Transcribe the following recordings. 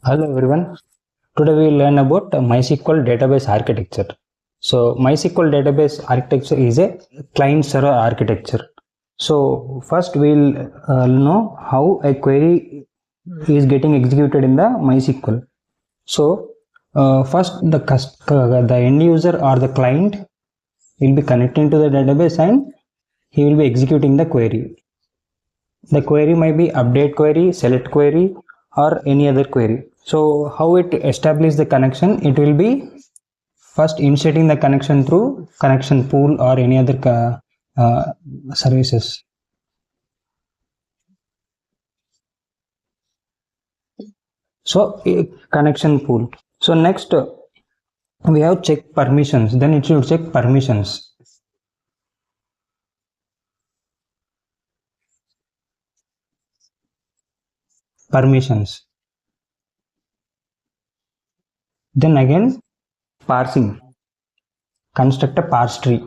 Hello everyone. Today we will learn about MySQL Database Architecture. So MySQL Database Architecture is a client-server architecture. So first we will know how a query is getting executed in the MySQL. So first the end user or the client will be connecting to the database and he will be executing the query. The query might be update query, select query, or any other query. So how it establishes the connection? It will be first initiating the connection through connection pool or any other services. So connection pool. So next we have check permissions. Then it should check permissions. Permissions. Then again parsing. Construct a parse tree.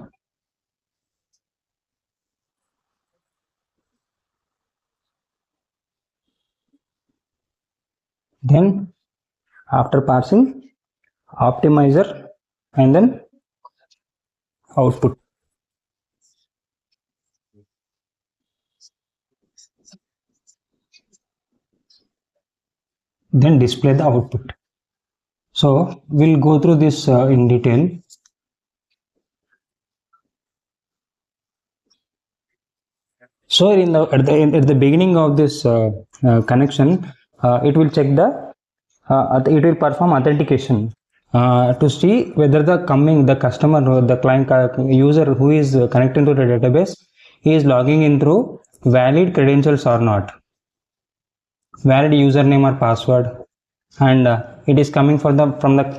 Then after parsing, optimizer, and then output. Then display the output. So we'll go through this in detail. So at the beginning of this connection, it will check it will perform authentication to see whether the customer or the client user who is connecting to the database, he is logging in through valid credentials or not, valid username or password, and it is coming from the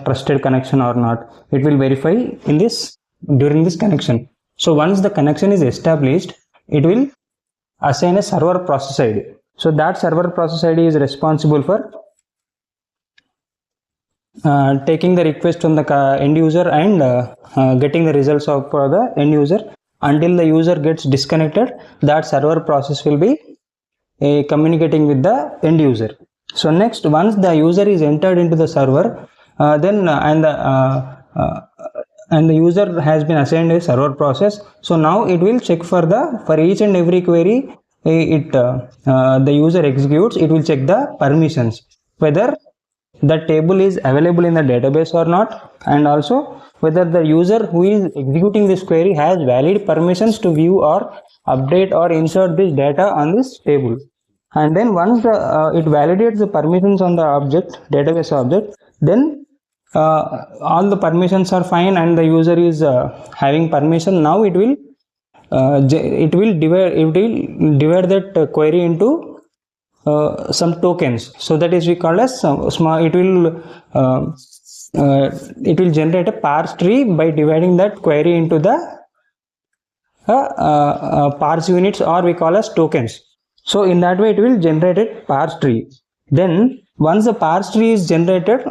trusted connection or not. It will verify in this during this connection. So once the connection is established, it will assign a server process ID. So that server process ID is responsible for taking the request from the end user and getting the results of the end user. Until the user gets disconnected, that server process will be communicating with the end user. So next, once the user is entered into the server, and the user has been assigned a server process. So now it will check for each and every query the user executes. It will check the permissions, whether the table is available in the database or not, and also whether the user who is executing this query has valid permissions to view or update or insert this data on this table. And then once it validates the permissions on the database object, then all the permissions are fine and the user is having permission. Now it will divide that query into some tokens. So that is we call as small. It will generate a parse tree by dividing that query into the parse units, or we call as tokens. So in that way it will generate a parse tree. Then once the parse tree is generated,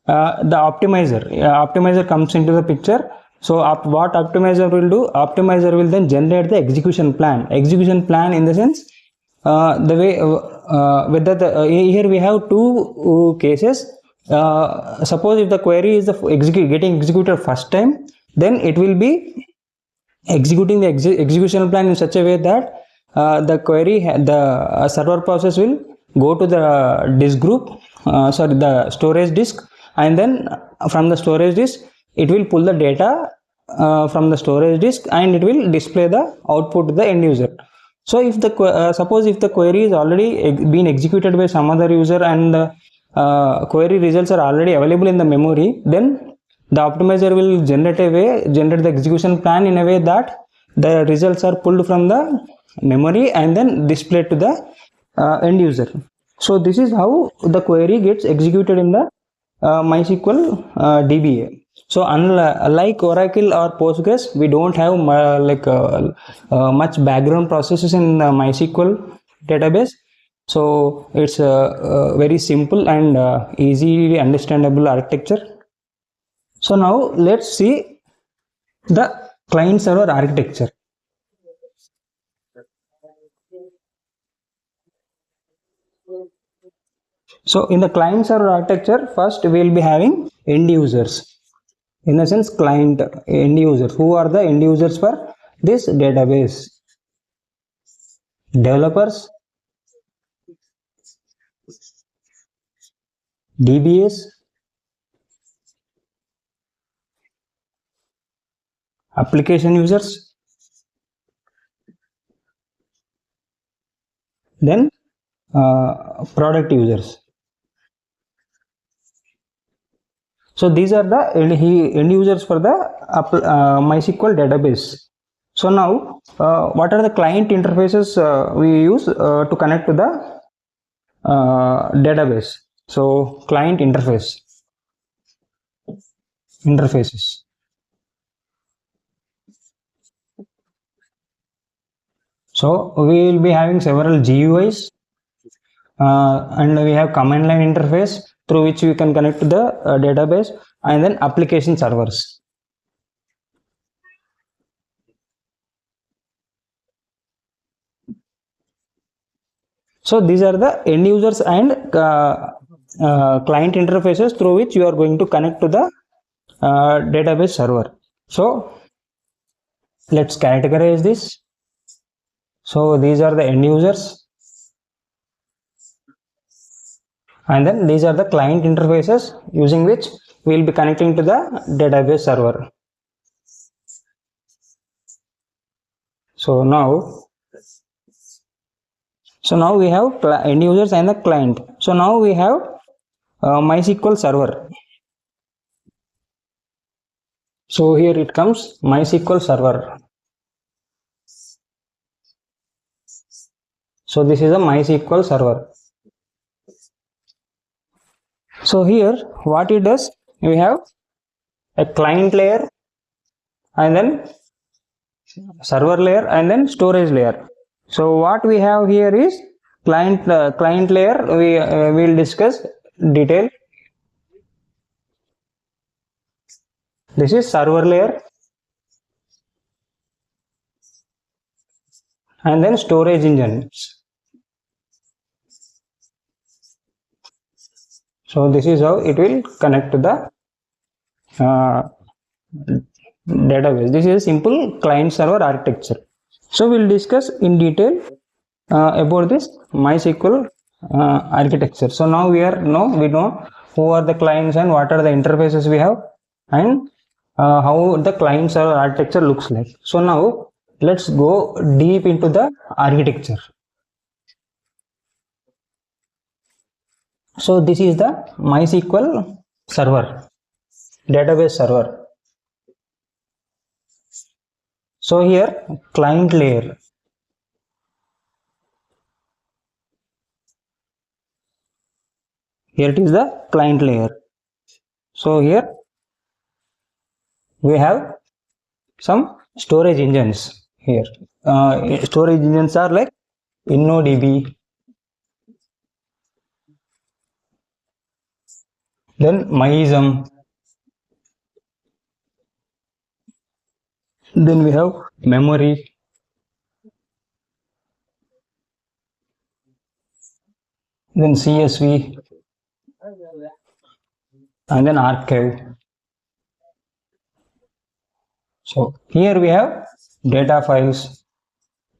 the optimizer comes into the picture. So what optimizer will do? Optimizer will then generate the execution plan. Execution plan in the sense the way whether here we have two cases. Suppose if the query is getting executed first time, then it will be executing the execution plan in such a way that the server process will go to the disk group, the storage disk, and then from the storage disk it will pull the data from the storage disk and it will display the output to the end user. So if suppose if the query is already been executed by some other user and the query results are already available in the memory, then the optimizer will generate the execution plan in a way that the results are pulled from the memory and then displayed to the end user. So this is how the query gets executed in the MySQL DBA. So unlike Oracle or Postgres, we don't have much background processes in the MySQL database. So it's a very simple and easily understandable architecture. So now let's see the client server architecture. So in the client server architecture, first we will be having end users. In the sense, client end users. Who are the end users for this database? Developers, DBAs, application users, then product users. So these are the end users for the MySQL database. So now, what are the client interfaces we use to connect to the database? So client interfaces. So we will be having several GUIs, and we have command line interface through which we can connect to the database, and then application servers. So these are the end users and client interfaces through which you are going to connect to the database server. So let's categorize this. So these are the end users, and then these are the client interfaces using which we will be connecting to the database server. So now we have end users and the client. So now we have MySQL server. So here it comes MySQL server. So this is a MySQL server. So here what it does, we have a client layer, and then server layer, and then storage layer. So what we have here is client layer. We will discuss detail. This is server layer, and then storage engines. So this is how it will connect to the database. This is a simple client server architecture. So we'll discuss in detail about this MySQL architecture. So now we know who are the clients and what are the interfaces we have, and how the client server architecture looks like. So now let's go deep into the architecture. So this is the MySQL server, database server. So here client layer. Here it is the client layer. So here we have some storage engines here. Storage engines are like InnoDB, then MySQL, then we have memory, then CSV, and then archive. So here we have data files,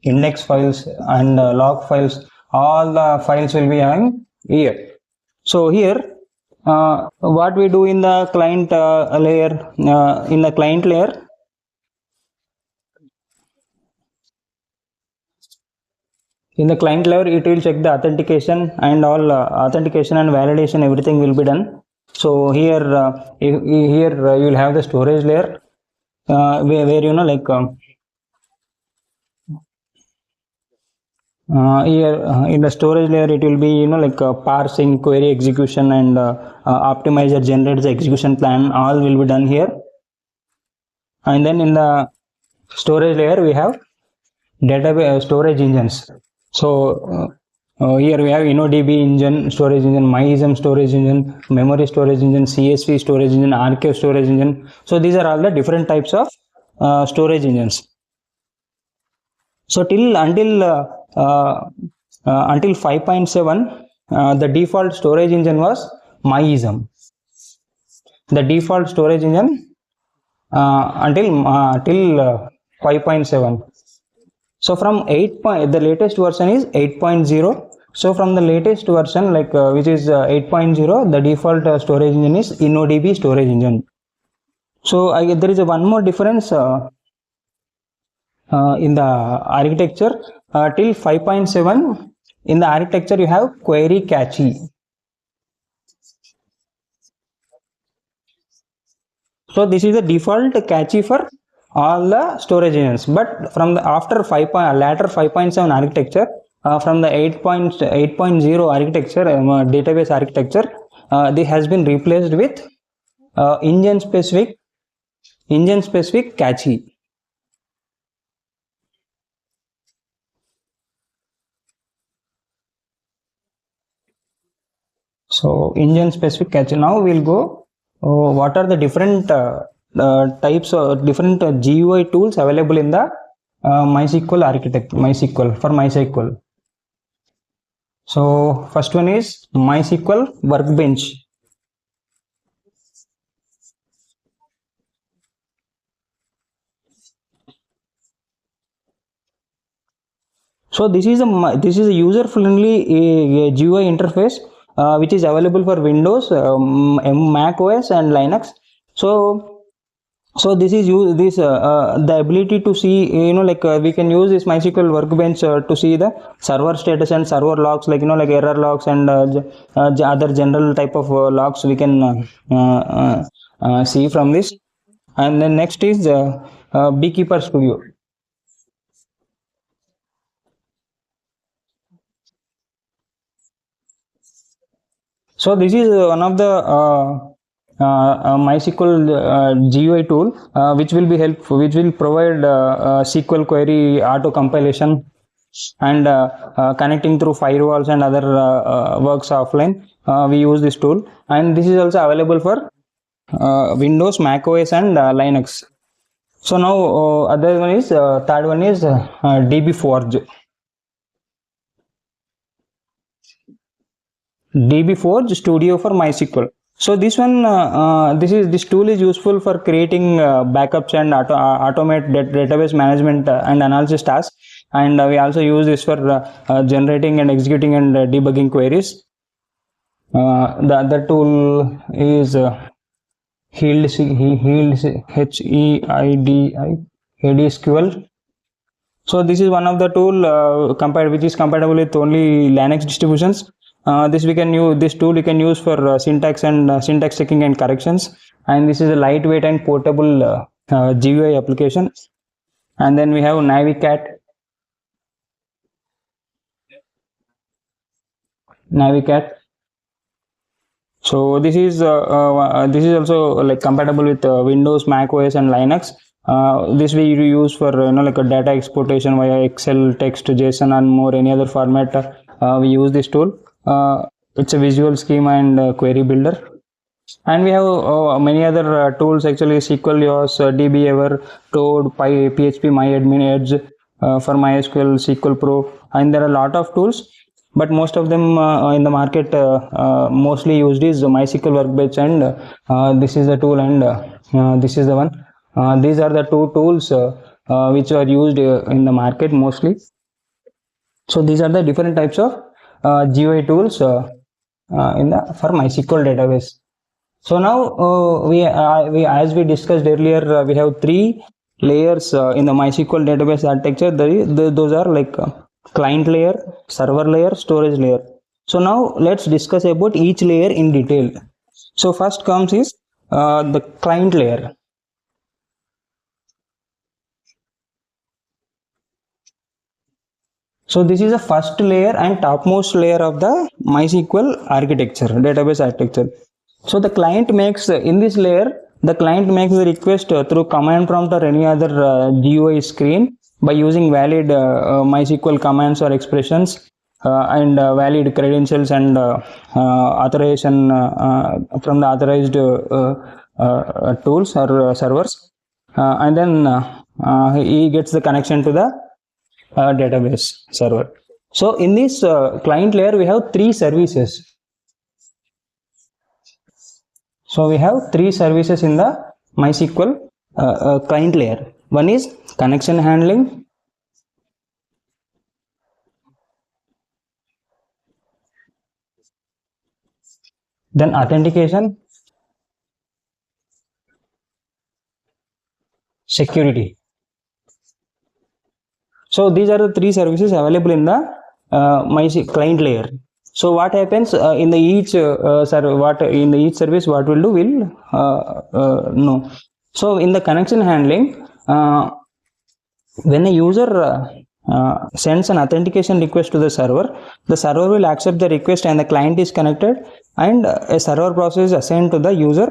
index files, and log files. All the files will be having here. So here what we do in the client layer, in the client layer, in the client layer it will check the authentication and all authentication and validation, everything will be done. So here you will have the storage layer, where you know, like here in the storage layer it will be, you know, like parsing, query execution, and optimizer generates the execution plan. All will be done here. And then in the storage layer we have database storage engines. So here we have InnoDB engine, storage engine, MySQL storage engine, memory storage engine, CSV storage engine, archive storage engine. So these are all the different types of storage engines. So until 5.7, the default storage engine was MyISM. The default storage engine till 5.7. So from the latest version is 8.0. So from the latest version, which is 8.0, the default storage engine is InnoDB storage engine. So there is one more difference in the architecture. Till 5.7, in the architecture you have query cache. So this is the default cache for all the storage engines. But from the later 5.7 architecture, from the 8.0 architecture, database architecture, this has been replaced with engine specific cache. So engine specific cache. Now we'll go. What are the different types of different GUI tools available in the MySQL architecture? MySQL. So first one is MySQL Workbench. So this is a user friendly GUI interface which is available for Windows, Mac OS and Linux. So this is the ability to see, we can use this MySQL Workbench to see the server status and server logs, like error logs and other general type of logs we can see from this. And then next is Beekeeper Studio. So this is one of the MySQL GUI tool which will provide SQL query auto compilation and connecting through firewalls and other works offline. We use this tool, and this is also available for Windows, Mac OS and Linux. So now third one is DBForge. DBForge Studio for MySQL. So this one, this tool is useful for creating backups and automate database management and analysis tasks. And we also use this for generating and executing and debugging queries. The other tool is HEIDI So this is one of the tool which is compatible with only Linux distributions. This tool you can use for syntax checking and corrections, and this is a lightweight and portable GUI application. And then we have Navicat. So this is also like compatible with Windows, Mac OS and Linux. This we use for like a data exportation via Excel, text, JSON and more any other format. We use this tool. It's a visual schema and query builder. And we have many other tools, actually SQL YOS, DBever, Toad, PHP MyAdmin, Edge for MySQL, SQL Pro, and there are a lot of tools, but most of them in the market mostly used is MySQL Workbench, and this is the tool, and this is the one. These are the two tools which are used in the market mostly. So these are the different types of GUI tools for MySQL database. So now as we discussed earlier, we have three layers in the MySQL database architecture. Those are like client layer, server layer, storage layer. So now let's discuss about each layer in detail. So first comes is the client layer. So this is the first layer and topmost layer of the MySQL architecture, database architecture. So the client makes, in this layer, the client makes the request through command prompt or any other GUI screen by using valid MySQL commands or expressions and valid credentials and authorization from the authorized tools or servers. And then he gets the connection to the database server. So in this client layer, we have three services. So we have three services in the MySQL client layer. One is connection handling, then authentication, security. So these are the three services available in the MySQL client layer. So what happens in the each each service, what will do will know. So in the connection handling, when a user sends an authentication request to the server will accept the request and the client is connected, and a server process is assigned to the user,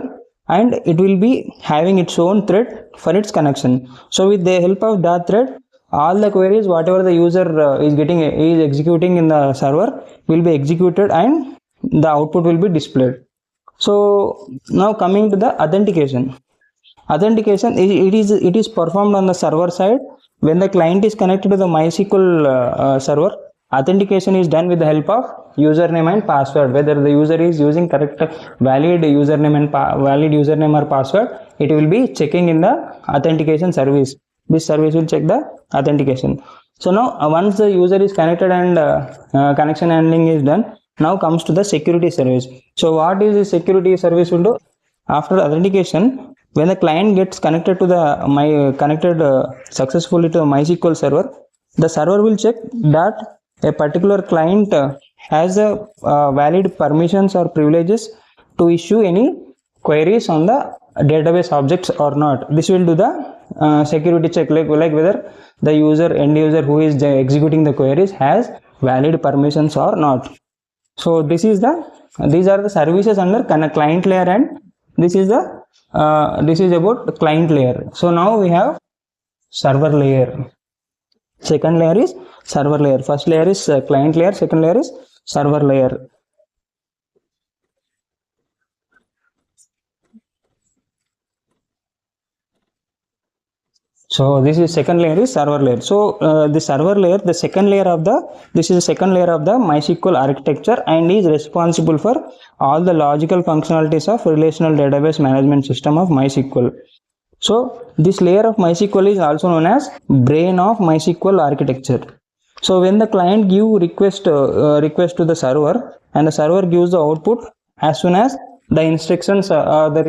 and it will be having its own thread for its connection. So with the help of that thread, all the queries whatever the user is executing in the server will be executed and the output will be displayed. So now coming to the authentication. Authentication, it is performed on the server side. When the client is connected to the MySQL server, authentication is done with the help of username and password. Whether the user is using correct valid username or password, it will be checking in the authentication service. This service will check the authentication. So now once the user is connected and connection handling is done, now comes to the security service. So what is the security service will do? After authentication, when the client gets connected to the successfully to the MySQL server, the server will check that a particular client has a valid permissions or privileges to issue any queries on the database objects or not. This will do the security check, like whether the end user who is executing the queries has valid permissions or not. So these are the services under client layer, and this is about client layer. So now we have server layer. Second layer is server layer. First layer is client layer. Second layer is server layer. So this is second layer is server layer. So the server layer, this is the second layer of the MySQL architecture, and is responsible for all the logical functionalities of relational database management system of MySQL. So this layer of MySQL is also known as brain of MySQL architecture. So when the client give request to the server, and the server gives the output as soon as the instructions the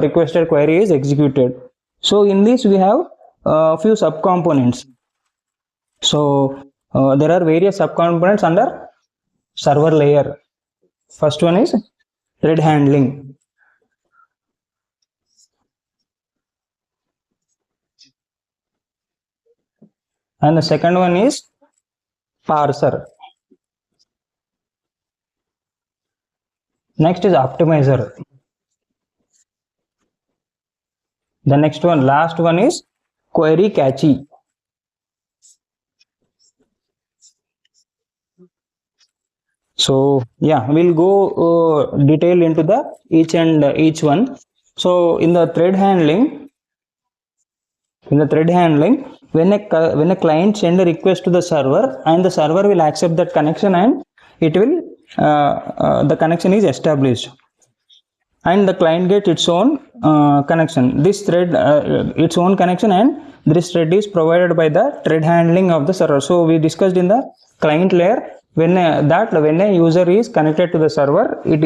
requested query is executed. So in this we have few subcomponents. So there are various subcomponents under server layer. First one is thread handling. And the second one is parser. Next is optimizer. The last one is query cache. So yeah, we'll go detail into the each one. So in the thread handling, when a client send a request to the server, and the server will accept that connection, and it will the connection is established, and the client gets its own connection. This thread its own connection, and this thread is provided by the thread handling of the server. So we discussed in the client layer, when a user is connected to the server, it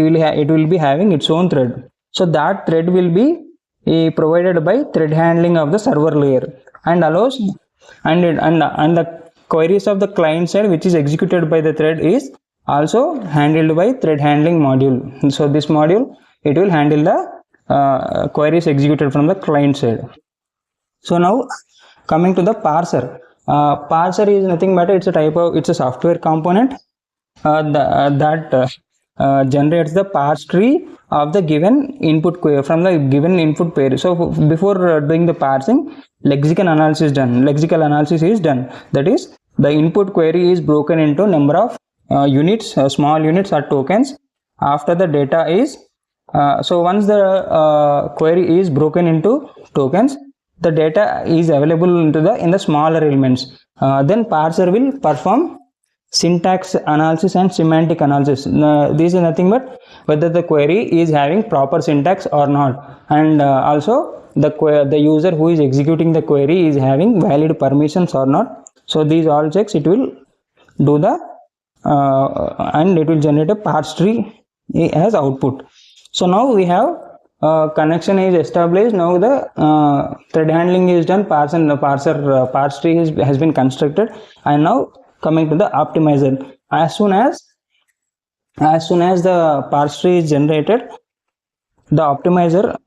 will be having its own thread. So that thread will be provided by thread handling of the server layer, and allows and the queries of the client side, which is executed by the thread, is also handled by thread handling module. So this module, it will handle the queries executed from the client side. So now coming to the parser. Parser is nothing but it's a software component that generates the parse tree of the given input query from the given input query. So before doing the parsing, lexical analysis is done. That is, the input query is broken into number of units, small units or tokens. After the data is so once the query is broken into tokens, the data is available in the smaller elements. Then parser will perform syntax analysis and semantic analysis. This is nothing but whether the query is having proper syntax or not, and also the user who is executing the query is having valid permissions or not. So these all checks it will do the and it will generate a parse tree as output. So now we have connection is established. Now the thread handling is done, parse tree has been constructed, and now coming to the optimizer. As soon as the parse tree is generated, the optimizer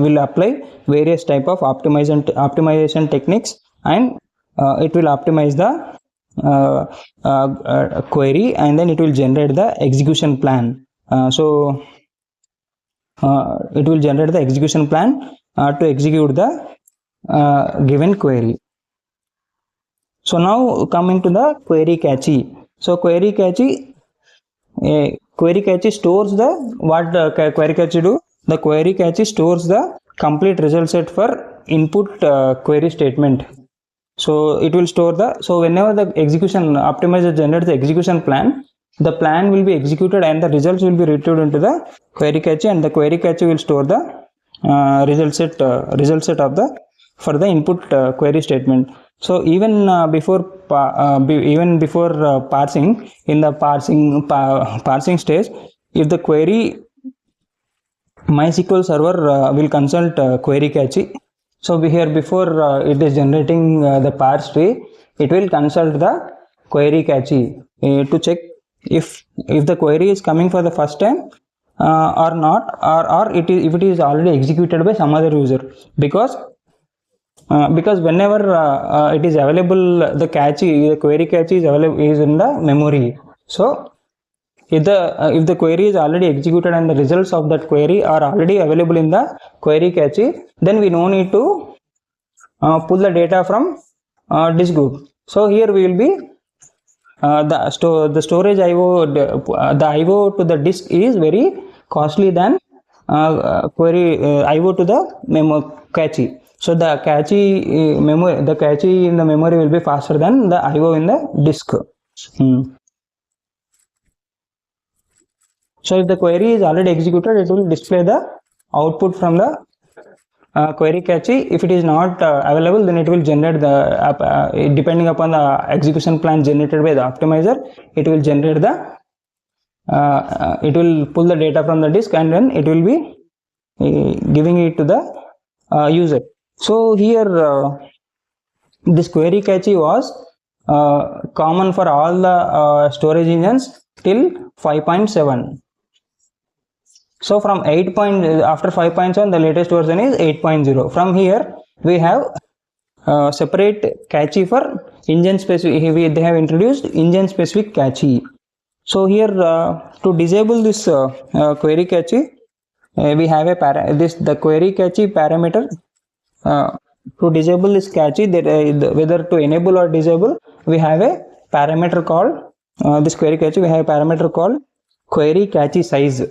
will apply various type of optimization techniques, and it will optimize the query, and then it will generate the execution plan. So it will generate the execution plan to execute the given query. So now coming to the query cache. So query cache stores the what query cache do. The query cache stores the complete result set for input query statement. So it will store so whenever the execution optimizer generates the execution plan, the plan will be executed and the results will be retrieved into the query cache, and the query cache will store the result set of the for the input query statement. So even before parsing, in the parsing stage, if the query MySQL server will consult query cache. So before it is generating the parse tree, it will consult the query cache to check if the query is coming for the first time or not, or if it is already executed by some other user, because whenever it is available, the query cache is in the memory. So if the query is already executed and the results of that query are already available in the query cache, then we no need to pull the data from disk group. So here we will be the storage IO, the IO to the disk is very costly than query IO to the cache. So the cache in the memory will be faster than the IO in the disk. So if the query is already executed, it will display the output from the query cache. If it is not available, then it will generate the depending upon the execution plan generated by the optimizer, it will generate the it will pull the data from the disk, and then it will be giving it to the user. So here this query cache was common for all the storage engines till 5.7. So from 8. After 5.7, the latest version is 8.0. From here we have separate cache for engine specific. They have introduced engine specific cache. So here to disable this query cache, we have the query cache parameter. To disable this cache, whether to enable or disable, we have a parameter called this query cache. We have a parameter called query cache size.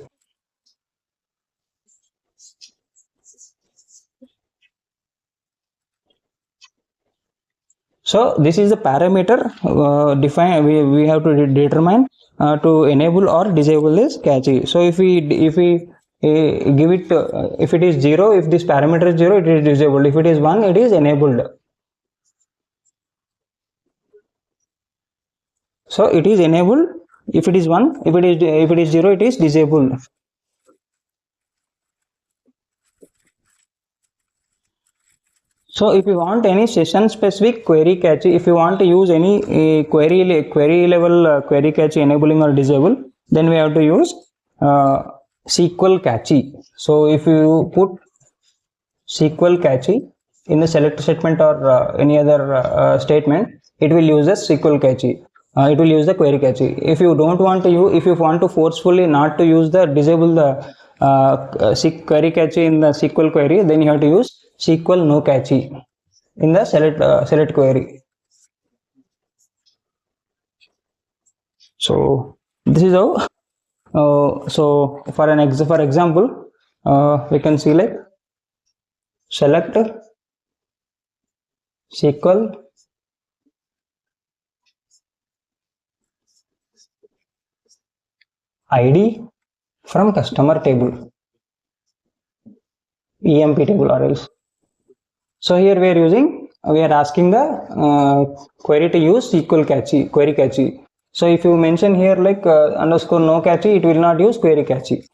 So this is the parameter we have to determine to enable or disable this cache. So if we give it if it is 0, if this parameter is 0, it is disabled. If it is 1, it is enabled. So it is enabled if it is 1, if it is 0, it is disabled. So if you want any session specific query cache, if you want to use any query level query cache enabling or disable, then we have to use SQL cache. So if you put SQL cache in the select statement or any other statement, it will use a SQL cache. It will use the query cache. If you don't want to use, if you want to forcefully not to use the disable the query cache in the SQL query, then you have to use SQL no cache in the select query. So this is how. So for example, we can see like select SQL ID from customer table, EMP table or else. So here we are asking the query to use SQL query catchy. So if you mention here like underscore no catchy, it will not use query catchy.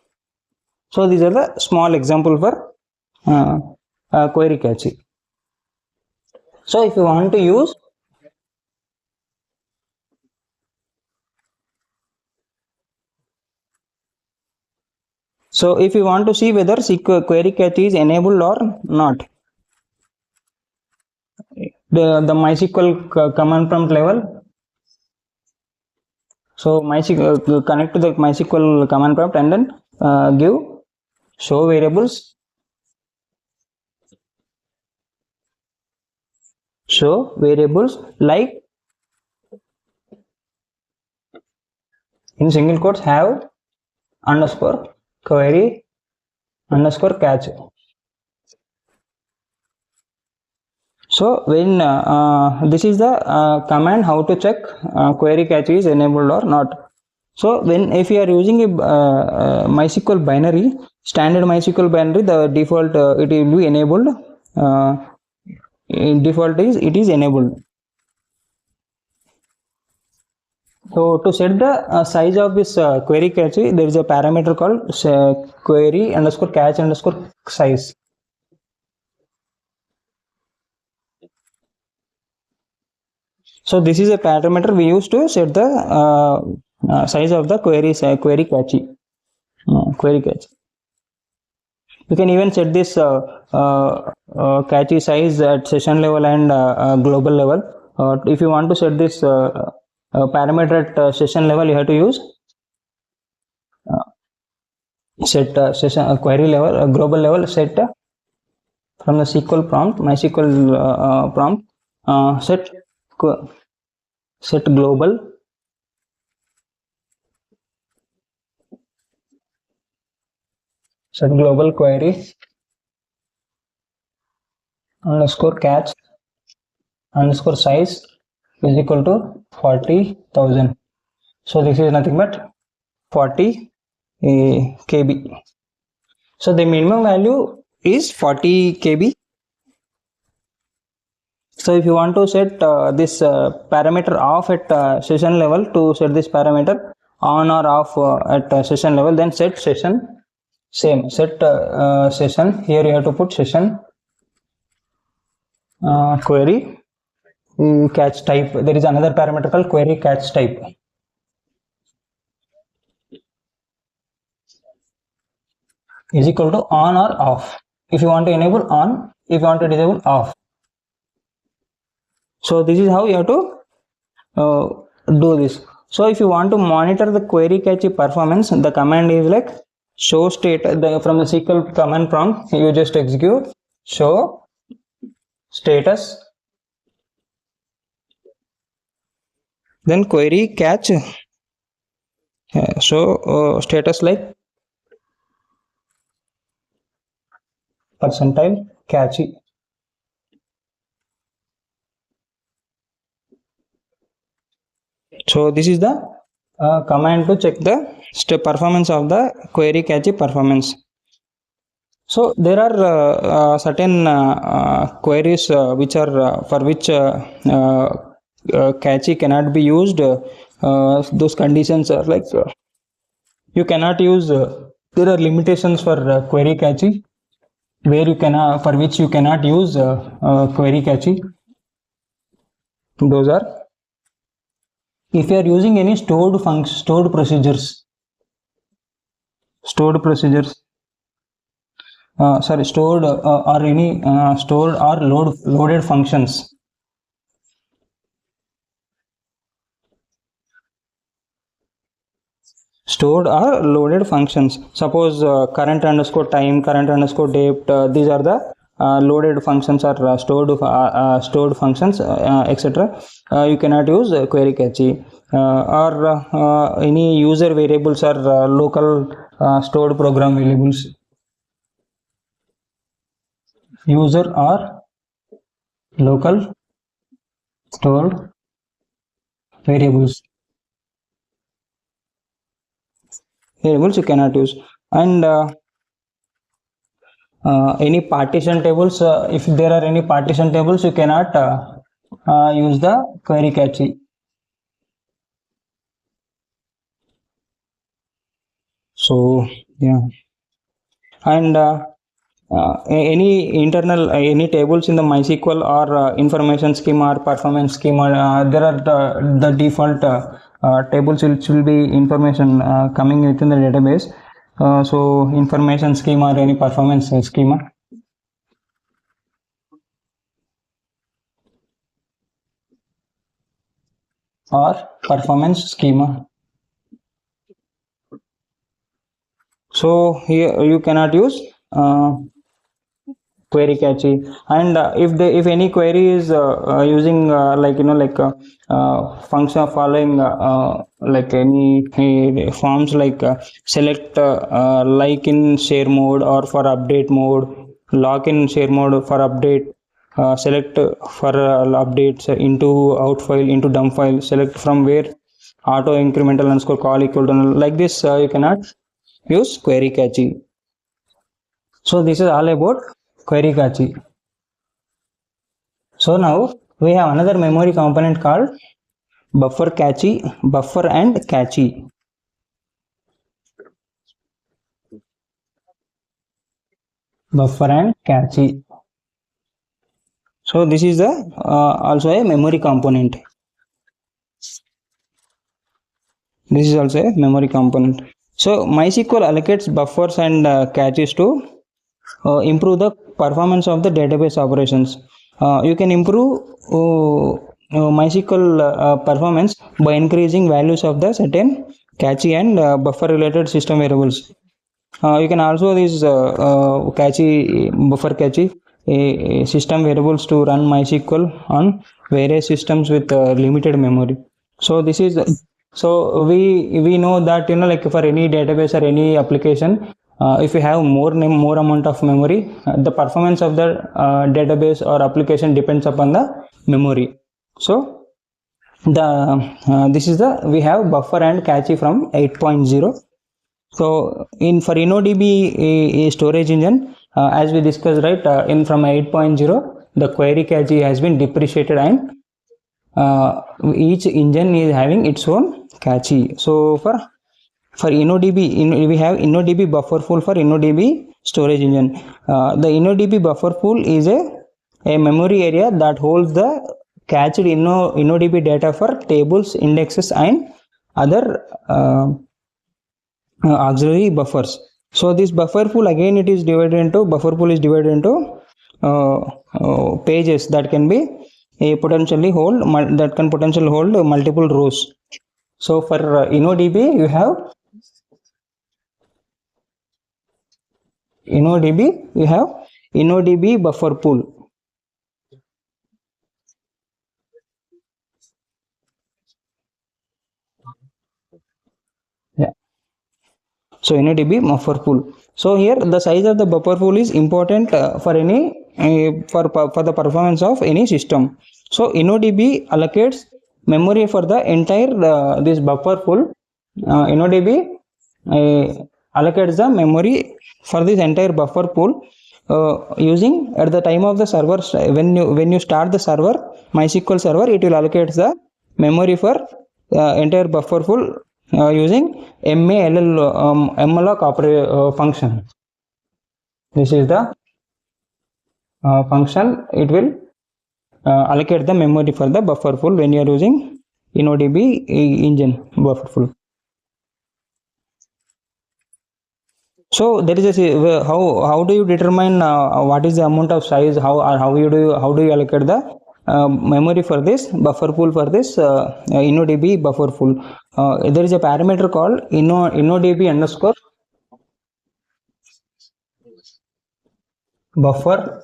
So these are the small example for query catchy. So if you want to use, so if you want to see whether SQL query catchy is enabled or not, the MySQL command prompt level. So MySQL connect to the MySQL command prompt and then give show variables, like in single quotes have underscore query underscore catch. So when this is the command how to check query catch is enabled or not. So when if you are using a MySQL binary, standard MySQL binary, the default it will be enabled. Default is it is enabled. So to set the size of this query catch, there is a parameter called query underscore catch underscore size. So this is a parameter we use to set the size of the query catchy. Query catch. You can even set this catchy size at session level and global level. If you want to set this parameter at session level, you have to use set session query level, global level, set from the SQL prompt, MySQL prompt, set global query underscore catch underscore size is equal to 40,000. So this is nothing but 40 KB. So the minimum value is 40 KB. So if you want to set this parameter off at session level, to set this parameter on or off at session level, then set session, same set session. Here you have to put session query catch type. There is another parameter called query catch type. Is equal to on or off. If you want to enable on, if you want to disable off. So this is how you have to do this. So if you want to monitor the query catchy performance, the command is like show state. From the SQL command prompt, you just execute show status, then query catch. So status like percentile catchy. So this is the command to check the performance of the query catchy performance. So there are certain queries which are for which catchy cannot be used. Those conditions are like you cannot use. There are limitations for query catchy where you cannot, for which you cannot use query catchy. Those are if you are using any stored procedures, stored or any stored or loaded functions. Stored or loaded functions. Suppose current underscore time, current underscore date. These are the loaded functions or stored functions, etc. You cannot use query catchy or any user variables or local stored program variables. User or local stored variables. variables you cannot use. And any partition tables, if there are any partition tables, you cannot use the query cache. So yeah, and any internal any tables in the MySQL or information schema or performance schema, there are the default tables which will be information coming within the database. So information schema or any performance schema or performance schema. So here you cannot use query cache. And if any query is using like function following like any forms like select like in share mode or for update mode, lock in share mode for update, select for updates into out file into dump file, select from where auto incremental underscore call equal to null, like this you cannot use query cache. So this is all about query cache. So now we have another memory component called buffer cache, buffer and cache. Buffer and cache. So this is the also a memory component. This is also a memory component. So MySQL allocates buffers and caches to improve the performance of the database operations. You can improve MySQL performance by increasing values of the certain cache and buffer related system variables. You can also this cache buffer cache system variables to run MySQL on various systems with limited memory. So this is we know that like for any database or any application, if you have more amount of memory, the performance of the database or application depends upon the memory. So the this is the we have buffer and cache from 8.0. So for InnoDB storage engine, as we discussed, right, in from 8.0, the query cache has been depreciated and each engine is having its own cache. So for InnoDB, we have InnoDB buffer pool for InnoDB storage engine. The InnoDB buffer pool is a memory area that holds the cached InnoDB data for tables, indexes, and other auxiliary buffers. So this buffer pool again it is divided into pages that can be potentially hold multiple rows. So for InnoDB you have InnoDB buffer pool. Yeah. So InnoDB buffer pool. So here the size of the buffer pool is important for any for the performance of any system. So InnoDB allocates memory for the entire this buffer pool. InnoDB allocates the memory for this entire buffer pool using at the time of the server. When you start the server, MySQL server, it will allocate the memory for entire buffer pool using malloc function. This is the function. It will allocate the memory for the buffer pool when you are using InnoDB engine buffer pool. So there is a how do you determine what is the amount of size, how do you allocate the memory for this buffer pool for this InnoDB buffer pool. There is a parameter called InnoDB underscore buffer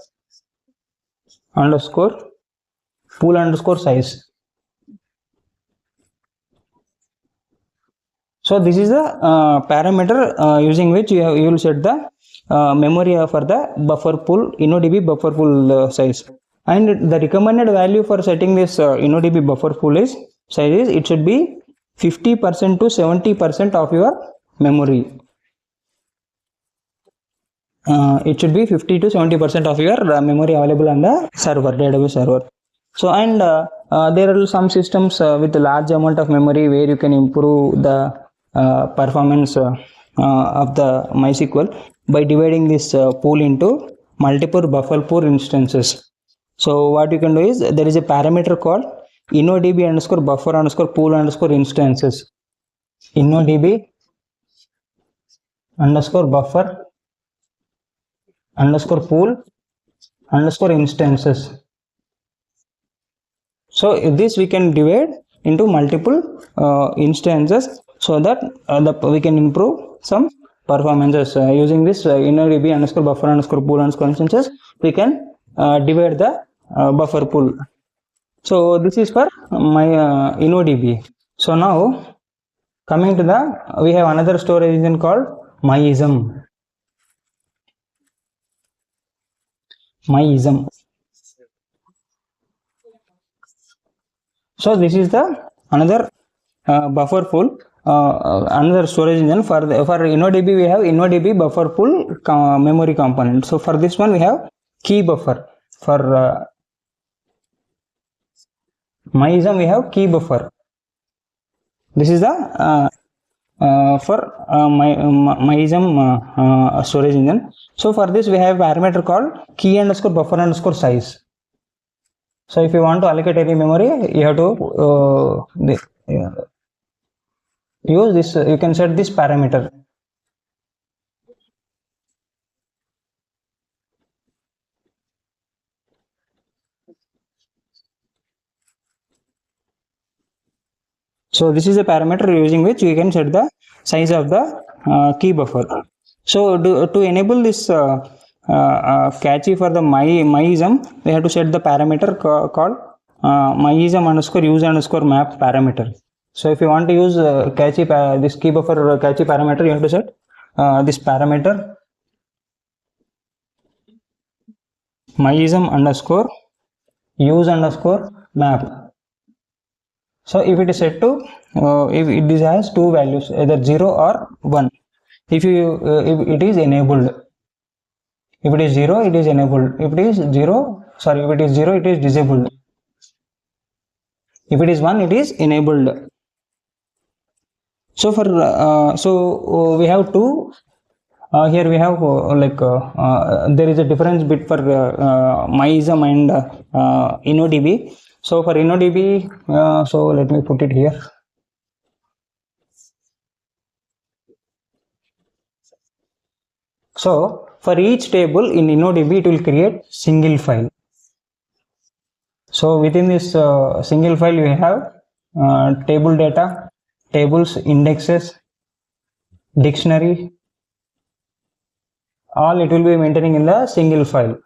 underscore pool underscore size. So this is a parameter using which you will set the memory for the buffer pool InnoDB buffer pool size. And the recommended value for setting this InnoDB buffer pool is size is it should be 50% to 70% of your memory. It should be 50 to 70% of your memory available on the server, database server. So, and there are some systems with a large amount of memory where you can improve the performance of the MySQL by dividing this pool into multiple buffer pool instances. So what you can do is, there is a parameter called InnoDB underscore buffer underscore pool underscore instances. InnoDB underscore buffer underscore pool underscore instances. So this we can divide into multiple instances, so that we can improve some performances using this InnoDB underscore buffer underscore pool underscore instances. We can divide the buffer pool. So this is for my InnoDB. So now coming to we have another storage engine called MyIsm. So this is the another buffer pool, another storage engine. For InnoDB, we have InnoDB buffer pool memory component. So for this one, we have key buffer. For MyIsm, we have key buffer. This is the for MyIsm storage engine. So for this, we have a parameter called key underscore buffer underscore size. So if you want to allocate any memory, you have to use this. You can set this parameter. So this is a parameter using which we can set the size of the key buffer. So to enable this cache for the MyIsm, we have to set the parameter called MyIsm underscore use underscore map parameter. So if you want to use cache this key buffer cache parameter, you have to set this parameter MyIsm underscore use underscore map. So if it is set to if it has two values, either 0 or 1, if it is enabled. If it is 0, it is enabled. If it is 0, it is disabled. If it is 1, it is enabled. So for we have two. Here we have there is a difference bit for MyIsm and InnoDB. So for InnoDB, so let me put it here. So for each table in InnoDB, it will create single file. So within this single file, we have table data, tables, indexes, dictionary. All it will be maintaining in the single file.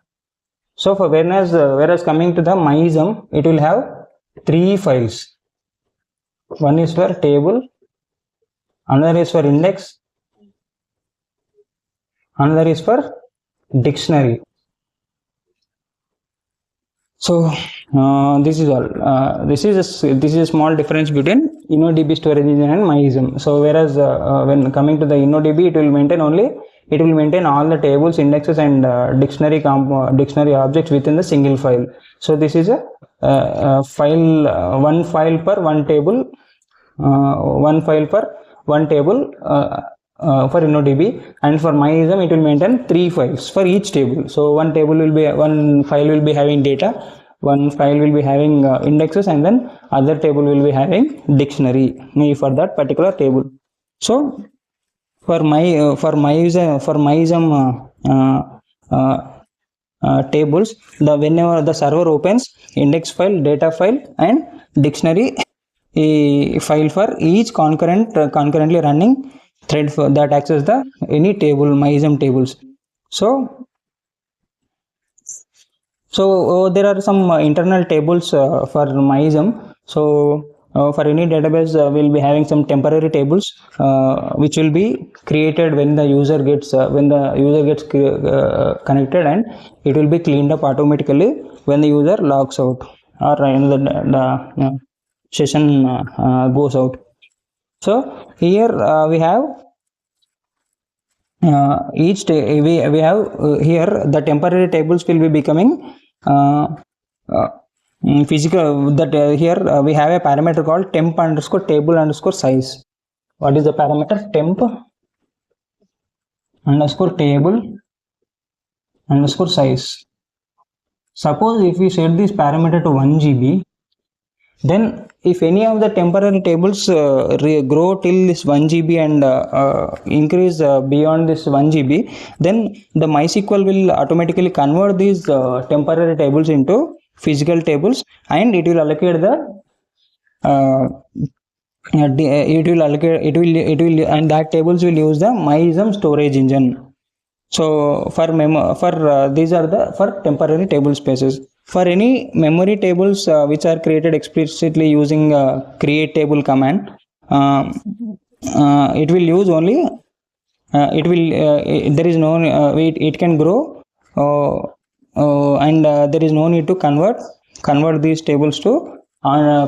So for whereas coming to the MyIsm, it will have 3 files. One is for table, another is for index, another is for dictionary. So this is all. This is a small difference between InnoDB storage engine and MyIsm. So whereas when coming to the InnoDB, it will maintain all the tables, indexes, and dictionary objects within the single file. So this is a file, one file per one table, one file per one table for InnoDB, and for MyIsm it will maintain 3 files for each table. So one file will be having data, one file will be having indexes, and then other table will be having dictionary for that particular table. So for MyIsm tables, whenever the server opens index file, data file, and dictionary file for each concurrently running thread that access any table, MyIsm tables. So there are some internal tables for MyIsm. So for any database, we'll be having some temporary tables which will be created when the user gets connected, and it will be cleaned up automatically when the user logs out or the session goes out. So here we have we have here the temporary tables will be becoming physical. That here we have a parameter called temp underscore table underscore size. What is the parameter? Temp underscore table underscore size. Suppose if we set this parameter to 1 GB, then if any of the temporary tables grow till this 1 GB and increase beyond this 1 GB, then the MySQL will automatically convert these temporary tables into physical tables, and it will allocate the and that tables will use the MySQL storage engine. So for these are the for temporary table spaces. For any memory tables which are created explicitly using create table command, it will use only there is no it can grow and there is no need to convert these tables to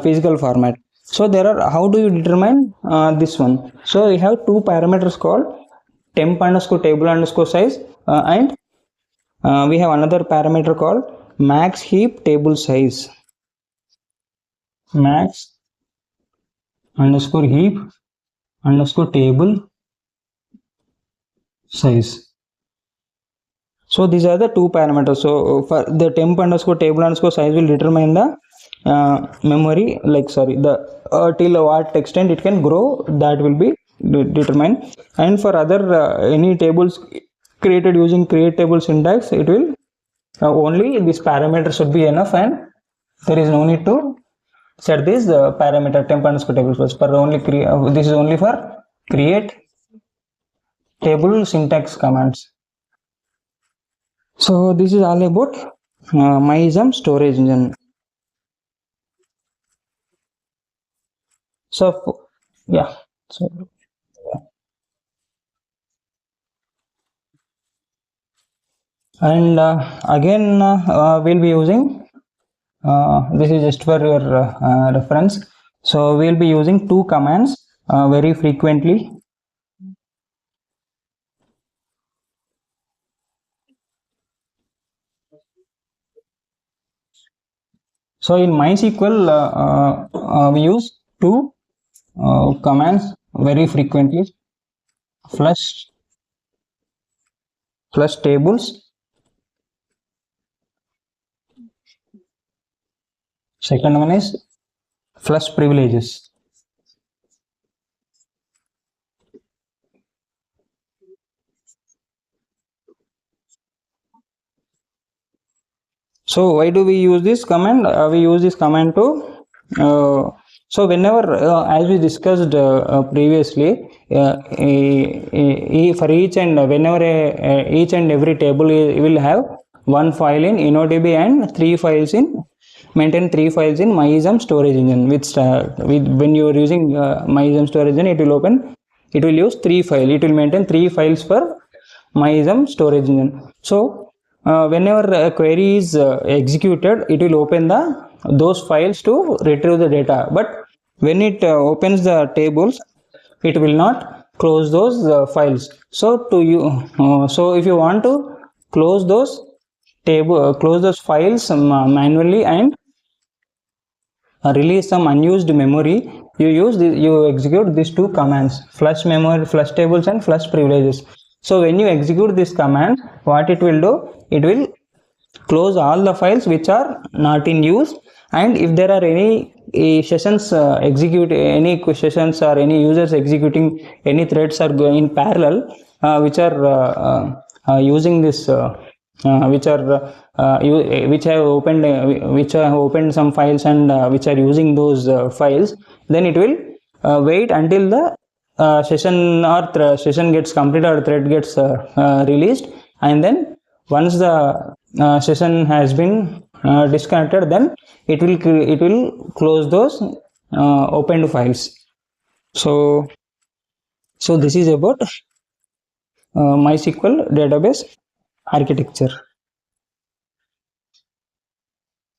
physical format. So there are, how do you determine this one? So we have two parameters called temp underscore table underscore size and we have another parameter called max heap table size. Max underscore heap underscore table size. So these are the two parameters. So for the temp underscore table underscore size will determine the memory, like the till what extent it can grow, that will be determined. And for other any tables created using create table syntax, it will only this parameter should be enough, and there is no need to set this parameter temp underscore table size. For only this is only for create table syntax commands. So this is all about MySQL storage engine. So yeah, so and again we'll be using this is just for your reference. So we'll be using two commands very frequently. So in MySQL we use two commands very frequently: flush tables, second one is flush privileges. So why do we use this command? We use this command to so whenever as we discussed previously, for each and whenever each and every table will have one file in InnoDB and maintain three files in MySQL storage engine. When you are using MySQL storage engine, it will use three files. It will maintain three files for MySQL storage engine. So whenever a query is executed, it will open those files to retrieve the data. But when it opens the tables, it will not close those files. So so if you want to close those files manually and release some unused memory, you execute these two commands: flush tables and flush privileges. So when you execute this command, what it will do, it will close all the files which are not in use, and if there are any sessions any sessions or any users executing any threads are going in parallel which are using this which have opened some files and which are using those files, then it will wait until the session gets completed or thread gets released, and then once the session has been disconnected, then it will close those opened files. So this is about MySQL database architecture.